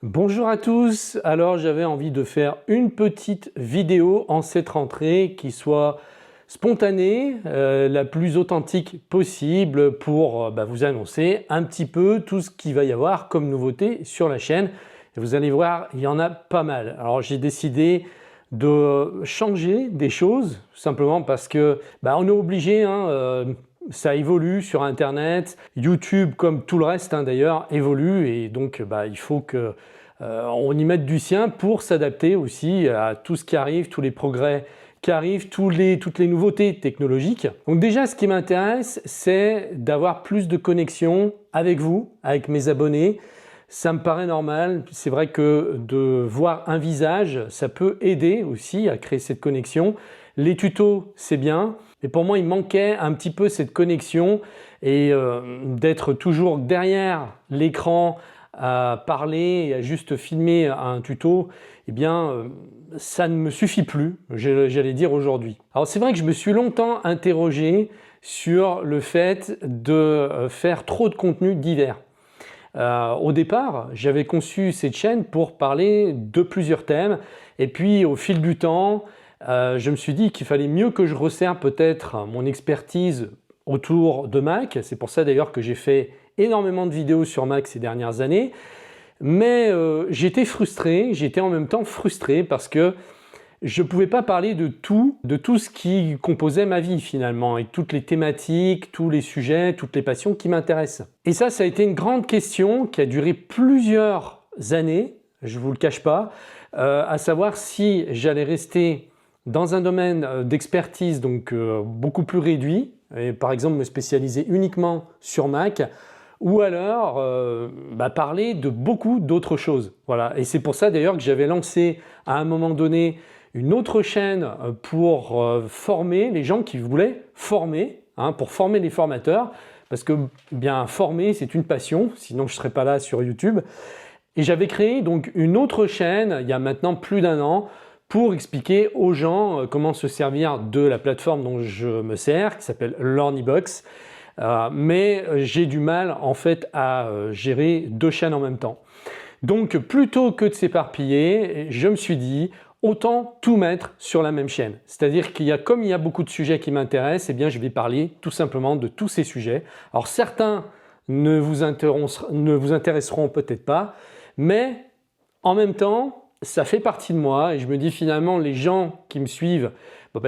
Bonjour à tous, alors j'avais envie de faire une petite vidéo en cette rentrée qui soit spontanée, la plus authentique possible pour vous annoncer un petit peu tout ce qu'il va y avoir comme nouveauté sur la chaîne. Et vous allez voir, il y en a pas mal. Alors j'ai décidé de changer des choses, simplement parce que on est obligé, ça évolue sur internet, YouTube comme tout le reste d'ailleurs évolue et donc il faut que on y mette du sien pour s'adapter aussi à tout ce qui arrive, tous les progrès qui arrivent, toutes les nouveautés technologiques. Donc déjà ce qui m'intéresse c'est d'avoir plus de connexion avec vous, avec mes abonnés. Ça me paraît normal, c'est vrai que de voir un visage, ça peut aider aussi à créer cette connexion. Les tutos, c'est bien, mais pour moi, il manquait un petit peu cette connexion et d'être toujours derrière l'écran à parler et à juste filmer un tuto, ça ne me suffit plus, j'allais dire aujourd'hui. Alors c'est vrai que je me suis longtemps interrogé sur le fait de faire trop de contenu divers. Au départ, j'avais conçu cette chaîne pour parler de plusieurs thèmes et puis au fil du temps, je me suis dit qu'il fallait mieux que je resserre peut-être mon expertise autour de Mac. C'est pour ça d'ailleurs que j'ai fait énormément de vidéos sur Mac ces dernières années. Mais j'étais frustré, j'étais en même temps frustré parce que je ne pouvais pas parler de tout ce qui composait ma vie finalement, et toutes les thématiques, tous les sujets, toutes les passions qui m'intéressent. Et ça a été une grande question qui a duré plusieurs années, je ne vous le cache pas, à savoir si j'allais rester dans un domaine d'expertise donc beaucoup plus réduit, et par exemple me spécialiser uniquement sur Mac, ou alors parler de beaucoup d'autres choses. Voilà. Et c'est pour ça d'ailleurs que j'avais lancé à un moment donné une autre chaîne pour former les gens qui voulaient former, pour former les formateurs, parce que former c'est une passion, sinon je ne serais pas là sur YouTube. Et j'avais créé donc une autre chaîne il y a maintenant plus d'un an pour expliquer aux gens comment se servir de la plateforme dont je me sers, qui s'appelle Learnybox. Mais j'ai du mal en fait à gérer deux chaînes en même temps. Donc plutôt que de s'éparpiller, je me suis dit autant tout mettre sur la même chaîne. C'est-à-dire comme il y a beaucoup de sujets qui m'intéressent, je vais parler tout simplement de tous ces sujets. Alors certains ne vous intéresseront peut-être pas, mais en même temps, ça fait partie de moi et je me dis finalement les gens qui me suivent,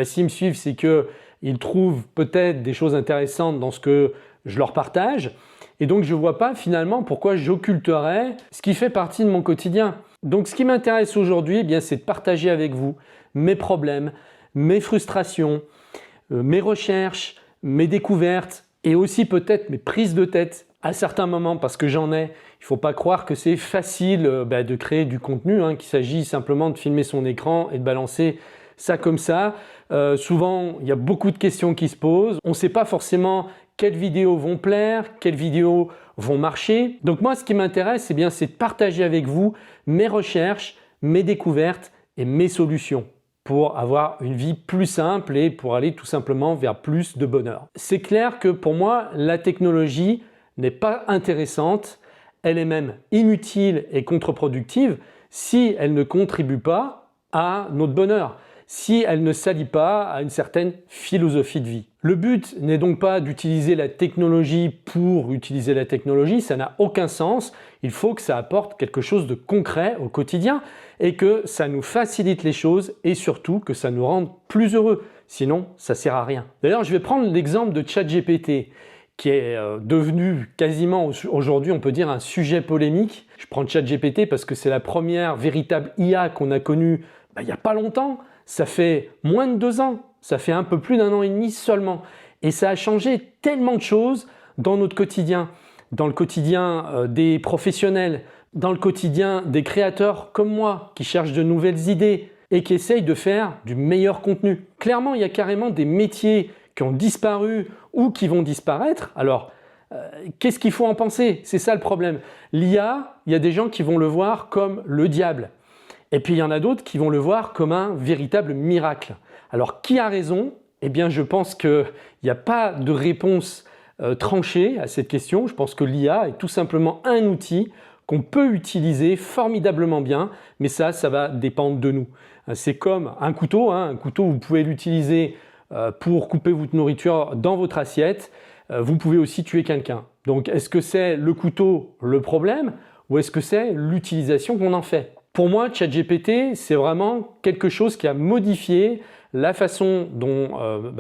s'ils me suivent c'est qu'ils trouvent peut-être des choses intéressantes dans ce que je leur partage et donc je ne vois pas finalement pourquoi j'occulterais ce qui fait partie de mon quotidien. Donc ce qui m'intéresse aujourd'hui, c'est de partager avec vous mes problèmes, mes frustrations, mes recherches, mes découvertes et aussi peut-être mes prises de tête à certains moments parce que j'en ai. Il ne faut pas croire que c'est facile de créer du contenu, qu'il s'agit simplement de filmer son écran et de balancer ça comme ça. Souvent, il y a beaucoup de questions qui se posent. On ne sait pas forcément quelles vidéos vont plaire, quelles vidéos vont marcher. Donc moi, ce qui m'intéresse, c'est de partager avec vous mes recherches, mes découvertes et mes solutions pour avoir une vie plus simple et pour aller tout simplement vers plus de bonheur. C'est clair que pour moi, la technologie n'est pas intéressante, elle est même inutile et contre-productive si elle ne contribue pas à notre bonheur, si elle ne s'allie pas à une certaine philosophie de vie. Le but n'est donc pas d'utiliser la technologie pour utiliser la technologie, ça n'a aucun sens. Il faut que ça apporte quelque chose de concret au quotidien et que ça nous facilite les choses et surtout que ça nous rende plus heureux. Sinon, ça ne sert à rien. D'ailleurs, je vais prendre l'exemple de ChatGPT qui est devenu quasiment aujourd'hui, on peut dire, un sujet polémique. Je prends ChatGPT parce que c'est la première véritable IA qu'on a connue il n'y a pas longtemps. Ça fait moins de 2 ans, ça fait un peu plus d'1 an et demi seulement. Et ça a changé tellement de choses dans notre quotidien, dans le quotidien des professionnels, dans le quotidien des créateurs comme moi qui cherchent de nouvelles idées et qui essayent de faire du meilleur contenu. Clairement, il y a carrément des métiers qui ont disparu ou qui vont disparaître. Alors, qu'est-ce qu'il faut en penser? C'est ça le problème. L'IA, il y a des gens qui vont le voir comme le diable. Et puis il y en a d'autres qui vont le voir comme un véritable miracle. Alors qui a raison? Je pense qu'il n'y a pas de réponse tranchée à cette question. Je pense que l'IA est tout simplement un outil qu'on peut utiliser formidablement bien, mais ça va dépendre de nous. C'est comme un couteau, hein. Un couteau, vous pouvez l'utiliser pour couper votre nourriture dans votre assiette. Vous pouvez aussi tuer quelqu'un. Donc, est-ce que c'est le couteau le problème ou est-ce que c'est l'utilisation qu'on en fait? Pour moi, ChatGPT, c'est vraiment quelque chose qui a modifié la façon dont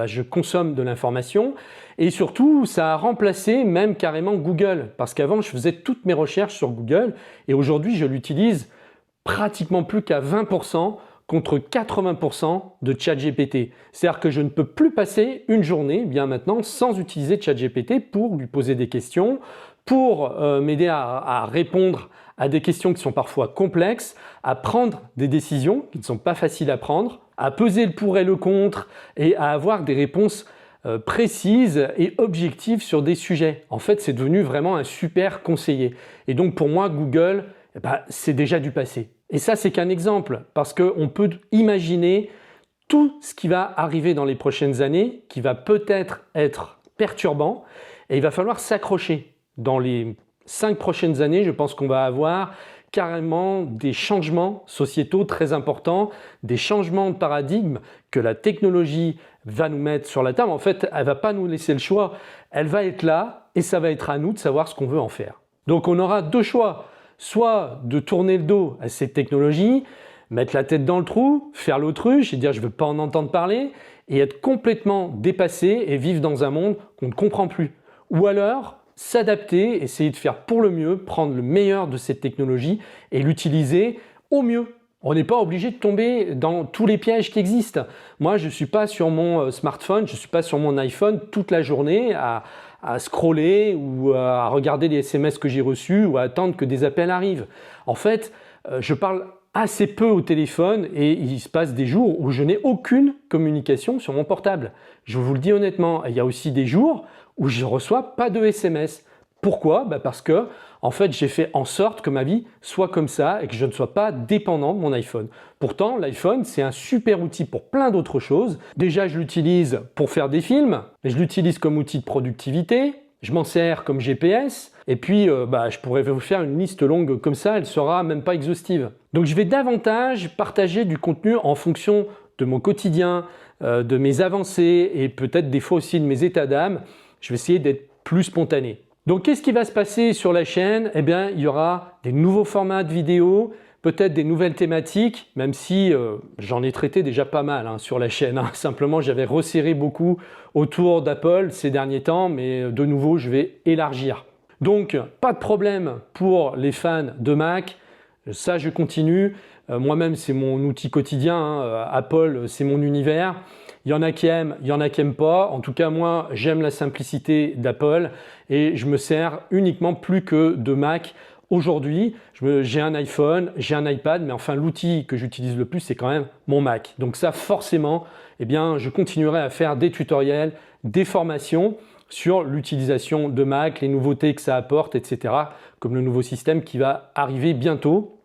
je consomme de l'information et surtout, ça a remplacé même carrément Google parce qu'avant, je faisais toutes mes recherches sur Google et aujourd'hui, je l'utilise pratiquement plus qu'à 20% contre 80% de ChatGPT. C'est-à-dire que je ne peux plus passer une journée, bien maintenant, sans utiliser ChatGPT pour lui poser des questions, pour m'aider à répondre à des questions qui sont parfois complexes, à prendre des décisions qui ne sont pas faciles à prendre, à peser le pour et le contre et à avoir des réponses précises et objectives sur des sujets. En fait, c'est devenu vraiment un super conseiller. Et donc pour moi, Google, c'est déjà du passé. Et ça, c'est qu'un exemple, parce qu'on peut imaginer tout ce qui va arriver dans les prochaines années, qui va peut-être être perturbant, et il va falloir s'accrocher. Dans les 5 prochaines années, je pense qu'on va avoir carrément des changements sociétaux très importants, des changements de paradigme que la technologie va nous mettre sur la table. En fait, elle ne va pas nous laisser le choix, elle va être là et ça va être à nous de savoir ce qu'on veut en faire. Donc on aura deux choix. Soit de tourner le dos à cette technologie, mettre la tête dans le trou, faire l'autruche et dire je ne veux pas en entendre parler et être complètement dépassé et vivre dans un monde qu'on ne comprend plus. Ou alors s'adapter, essayer de faire pour le mieux, prendre le meilleur de cette technologie et l'utiliser au mieux. On n'est pas obligé de tomber dans tous les pièges qui existent. Moi, je ne suis pas sur mon smartphone, je ne suis pas sur mon iPhone toute la journée à scroller ou à regarder les SMS que j'ai reçus ou à attendre que des appels arrivent. En fait, je parle assez peu au téléphone et il se passe des jours où je n'ai aucune communication sur mon portable. Je vous le dis honnêtement, il y a aussi des jours où je ne reçois pas de SMS. Pourquoi? Parce que en fait, j'ai fait en sorte que ma vie soit comme ça et que je ne sois pas dépendant de mon iPhone. Pourtant, l'iPhone, c'est un super outil pour plein d'autres choses. Déjà, je l'utilise pour faire des films, mais je l'utilise comme outil de productivité, je m'en sers comme GPS, et puis je pourrais vous faire une liste longue comme ça, elle ne sera même pas exhaustive. Donc, je vais davantage partager du contenu en fonction de mon quotidien, de mes avancées et peut-être des fois aussi de mes états d'âme. Je vais essayer d'être plus spontané. Donc, qu'est-ce qui va se passer sur la chaîne? Eh bien, il y aura des nouveaux formats de vidéos, peut-être des nouvelles thématiques, même si j'en ai traité déjà pas mal sur la chaîne. Simplement, j'avais resserré beaucoup autour d'Apple ces derniers temps, mais de nouveau, je vais élargir. Donc, pas de problème pour les fans de Mac. Ça, je continue. Moi-même, c'est mon outil quotidien. Apple, c'est mon univers. Il y en a qui aiment, il y en a qui n'aiment pas. En tout cas, moi, j'aime la simplicité d'Apple et je me sers uniquement plus que de Mac. Aujourd'hui, j'ai un iPhone, j'ai un iPad, mais enfin, l'outil que j'utilise le plus, c'est quand même mon Mac. Donc ça, forcément, je continuerai à faire des tutoriels, des formations sur l'utilisation de Mac, les nouveautés que ça apporte, etc. Comme le nouveau système qui va arriver bientôt,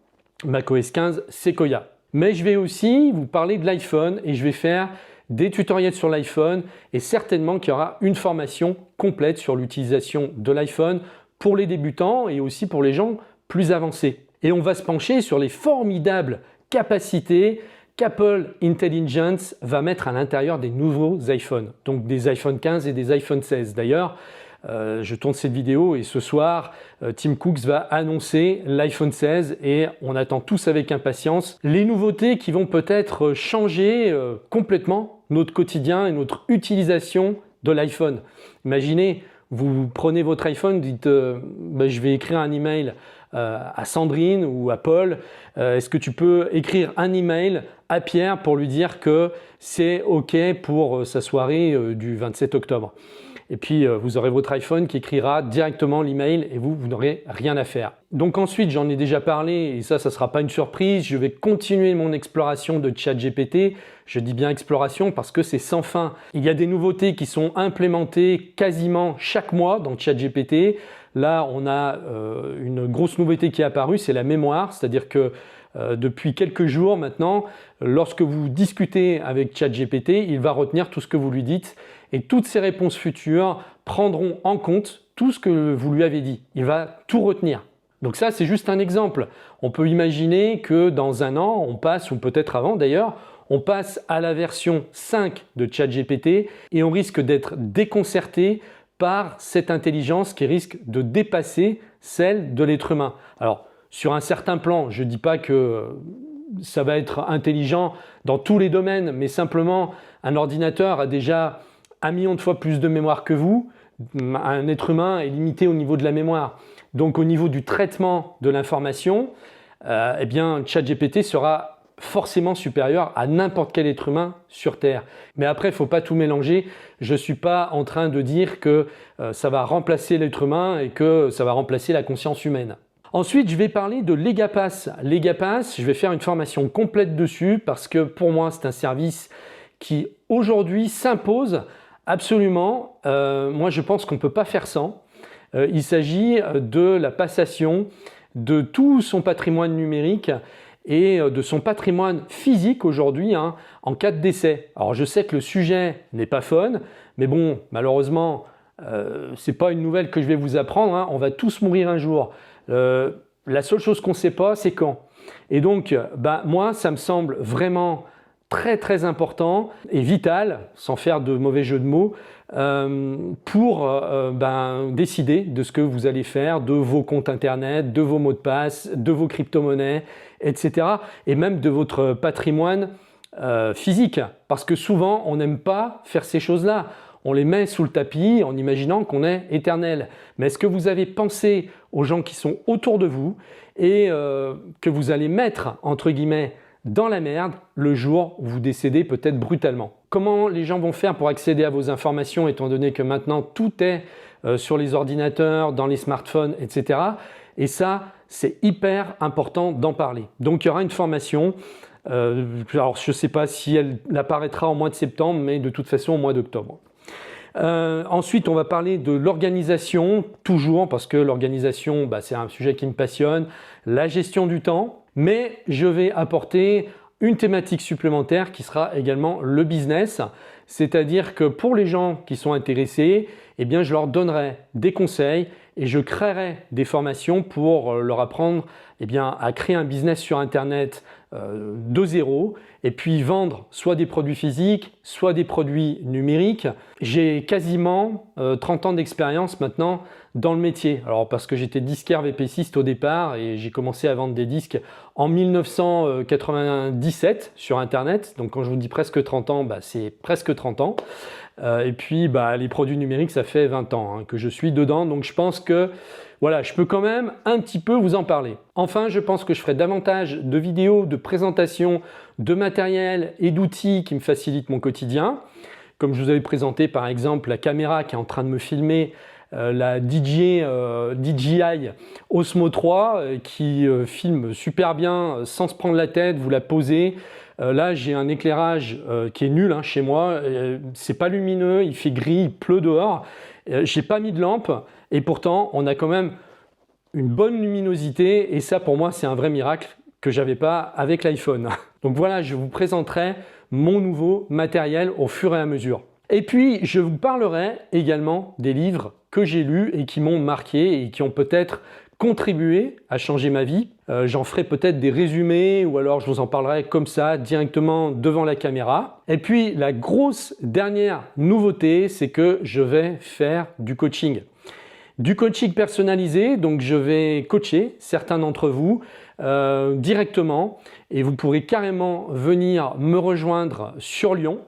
macOS 15 Sequoia. Mais je vais aussi vous parler de l'iPhone et je vais faire des tutoriels sur l'iPhone et certainement qu'il y aura une formation complète sur l'utilisation de l'iPhone pour les débutants et aussi pour les gens plus avancés. Et on va se pencher sur les formidables capacités qu'Apple Intelligence va mettre à l'intérieur des nouveaux iPhones, donc des iPhone 15 et des iPhone 16. D'ailleurs, je tourne cette vidéo et ce soir, Tim Cook va annoncer l'iPhone 16 et on attend tous avec impatience les nouveautés qui vont peut-être changer complètement notre quotidien et notre utilisation de l'iPhone. Imaginez, vous prenez votre iPhone, dites je vais écrire un email à Sandrine ou à Paul. Est-ce que tu peux écrire un email à Pierre pour lui dire que c'est OK pour sa soirée du 27 octobre? Et puis, vous aurez votre iPhone qui écrira directement l'email et vous n'aurez rien à faire. Donc ensuite, j'en ai déjà parlé et ça ne sera pas une surprise. Je vais continuer mon exploration de ChatGPT. Je dis bien exploration parce que c'est sans fin. Il y a des nouveautés qui sont implémentées quasiment chaque mois dans ChatGPT. Là, on a une grosse nouveauté qui est apparue, c'est la mémoire. C'est-à-dire que depuis quelques jours maintenant, lorsque vous discutez avec ChatGPT, il va retenir tout ce que vous lui dites et toutes ces réponses futures prendront en compte tout ce que vous lui avez dit. Il va tout retenir. Donc ça, c'est juste un exemple. On peut imaginer que dans un an, on passe, ou peut-être avant d'ailleurs, on passe à la version 5 de ChatGPT et on risque d'être déconcerté par cette intelligence qui risque de dépasser celle de l'être humain. Alors, sur un certain plan, je ne dis pas que ça va être intelligent dans tous les domaines, mais simplement un ordinateur a déjà 1 million de fois plus de mémoire que vous. Un être humain est limité au niveau de la mémoire. Donc au niveau du traitement de l'information, eh bien ChatGPT sera forcément supérieur à n'importe quel être humain sur Terre. Mais après, il ne faut pas tout mélanger. Je ne suis pas en train de dire que ça va remplacer l'être humain et que ça va remplacer la conscience humaine. Ensuite, je vais parler de Legapass. Legapass, je vais faire une formation complète dessus parce que pour moi, c'est un service qui aujourd'hui s'impose absolument. Moi, je pense qu'on ne peut pas faire sans. Il s'agit de la passation de tout son patrimoine numérique et de son patrimoine physique aujourd'hui en cas de décès. Alors je sais que le sujet n'est pas fun, mais bon, malheureusement, ce n'est pas une nouvelle que je vais vous apprendre, on va tous mourir un jour. La seule chose qu'on ne sait pas, c'est quand. Et donc, moi, ça me semble vraiment très très important et vital, sans faire de mauvais jeu de mots, pour décider de ce que vous allez faire, de vos comptes internet, de vos mots de passe, de vos crypto-monnaies, etc. Et même de votre patrimoine physique. Parce que souvent, on n'aime pas faire ces choses-là. On les met sous le tapis en imaginant qu'on est éternel. Mais est-ce que vous avez pensé aux gens qui sont autour de vous et que vous allez mettre, entre guillemets, dans la merde le jour où vous décédez peut-être brutalement? Comment les gens vont faire pour accéder à vos informations étant donné que maintenant tout est sur les ordinateurs, dans les smartphones, etc. Et ça, c'est hyper important d'en parler. Donc il y aura une formation. Alors je ne sais pas si elle apparaîtra au mois de septembre, mais de toute façon au mois d'octobre. Ensuite, on va parler de l'organisation, toujours parce que l'organisation, c'est un sujet qui me passionne, la gestion du temps. Mais je vais apporter une thématique supplémentaire qui sera également le business. C'est-à-dire que pour les gens qui sont intéressés, eh bien, je leur donnerai des conseils et je créerai des formations pour leur apprendre à créer un business sur Internet de zéro et puis vendre soit des produits physiques, soit des produits numériques. J'ai quasiment 30 ans d'expérience maintenant dans le métier. Alors parce que j'étais disquaire VPCiste au départ et j'ai commencé à vendre des disques en 1997 sur Internet. Donc quand je vous dis presque 30 ans, c'est presque 30 ans. Et puis les produits numériques, ça fait 20 ans que je suis dedans. Donc je pense que voilà, je peux quand même un petit peu vous en parler. Enfin, je pense que je ferai davantage de vidéos, de présentations, de matériel et d'outils qui me facilitent mon quotidien. Comme je vous avais présenté par exemple la caméra qui est en train de me filmer, la DJI Osmo 3 qui filme super bien sans se prendre la tête, vous la posez. Là, j'ai un éclairage qui est nul chez moi, c'est pas lumineux, il fait gris, il pleut dehors. J'ai pas mis de lampe et pourtant on a quand même une bonne luminosité et ça pour moi c'est un vrai miracle que j'avais pas avec l'iPhone. Donc voilà, je vous présenterai mon nouveau matériel au fur et à mesure. Et puis je vous parlerai également des livres que j'ai lus et qui m'ont marqué et qui ont peut-être contribué à changer ma vie. J'en ferai peut-être des résumés ou alors je vous en parlerai comme ça directement devant la caméra. Et puis la grosse dernière nouveauté, c'est que je vais faire du coaching. Du coaching personnalisé, donc je vais coacher certains d'entre vous directement et vous pourrez carrément venir me rejoindre sur Lyon.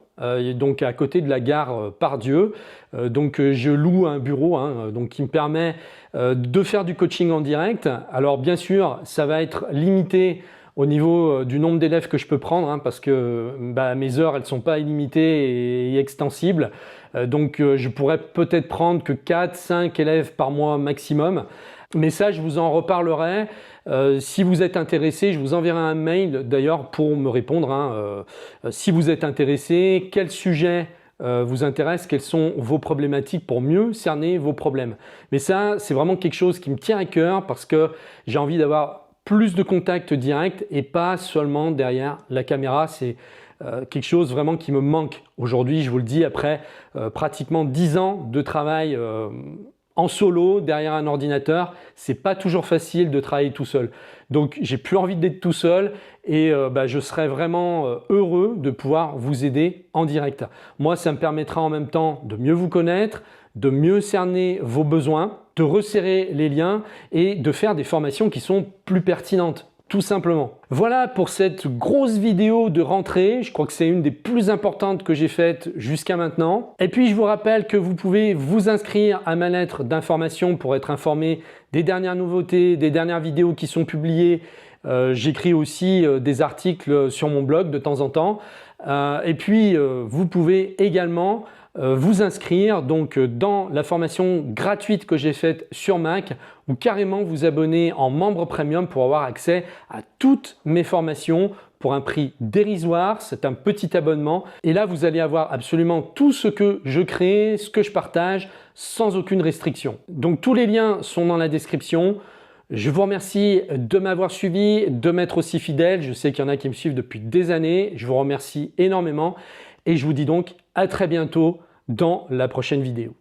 Donc à côté de la gare Pardieu. Donc je loue un bureau donc qui me permet de faire du coaching en direct. Alors bien sûr, ça va être limité au niveau du nombre d'élèves que je peux prendre parce que mes heures elles ne sont pas illimitées et extensibles. Donc je pourrais peut-être prendre que 4-5 élèves par mois maximum. Mais ça, je vous en reparlerai. Si vous êtes intéressé, je vous enverrai un mail d'ailleurs pour me répondre. Si vous êtes intéressé, quel sujet vous intéresse, quelles sont vos problématiques pour mieux cerner vos problèmes. Mais ça, c'est vraiment quelque chose qui me tient à cœur parce que j'ai envie d'avoir plus de contacts directs et pas seulement derrière la caméra. C'est quelque chose vraiment qui me manque aujourd'hui, je vous le dis, après pratiquement 10 ans de travail en solo, derrière un ordinateur, c'est pas toujours facile de travailler tout seul. Donc j'ai plus envie d'être tout seul et je serais vraiment heureux de pouvoir vous aider en direct. Moi, ça me permettra en même temps de mieux vous connaître, de mieux cerner vos besoins, de resserrer les liens et de faire des formations qui sont plus pertinentes. Tout simplement. Voilà pour cette grosse vidéo de rentrée. Je crois que c'est une des plus importantes que j'ai faites jusqu'à maintenant. Et puis je vous rappelle que vous pouvez vous inscrire à ma lettre d'information pour être informé des dernières nouveautés, des dernières vidéos qui sont publiées. J'écris aussi des articles sur mon blog de temps en temps. Et puis vous pouvez également vous inscrire donc dans la formation gratuite que j'ai faite sur Mac ou carrément vous abonner en membre premium pour avoir accès à toutes mes formations pour un prix dérisoire. C'est un petit abonnement et là vous allez avoir absolument tout ce que je crée, ce que je partage sans aucune restriction. Donc tous les liens sont dans la description. Je vous remercie de m'avoir suivi, de m'être aussi fidèle. Je sais qu'il y en a qui me suivent depuis des années. Je vous remercie énormément et je vous dis donc à très bientôt dans la prochaine vidéo.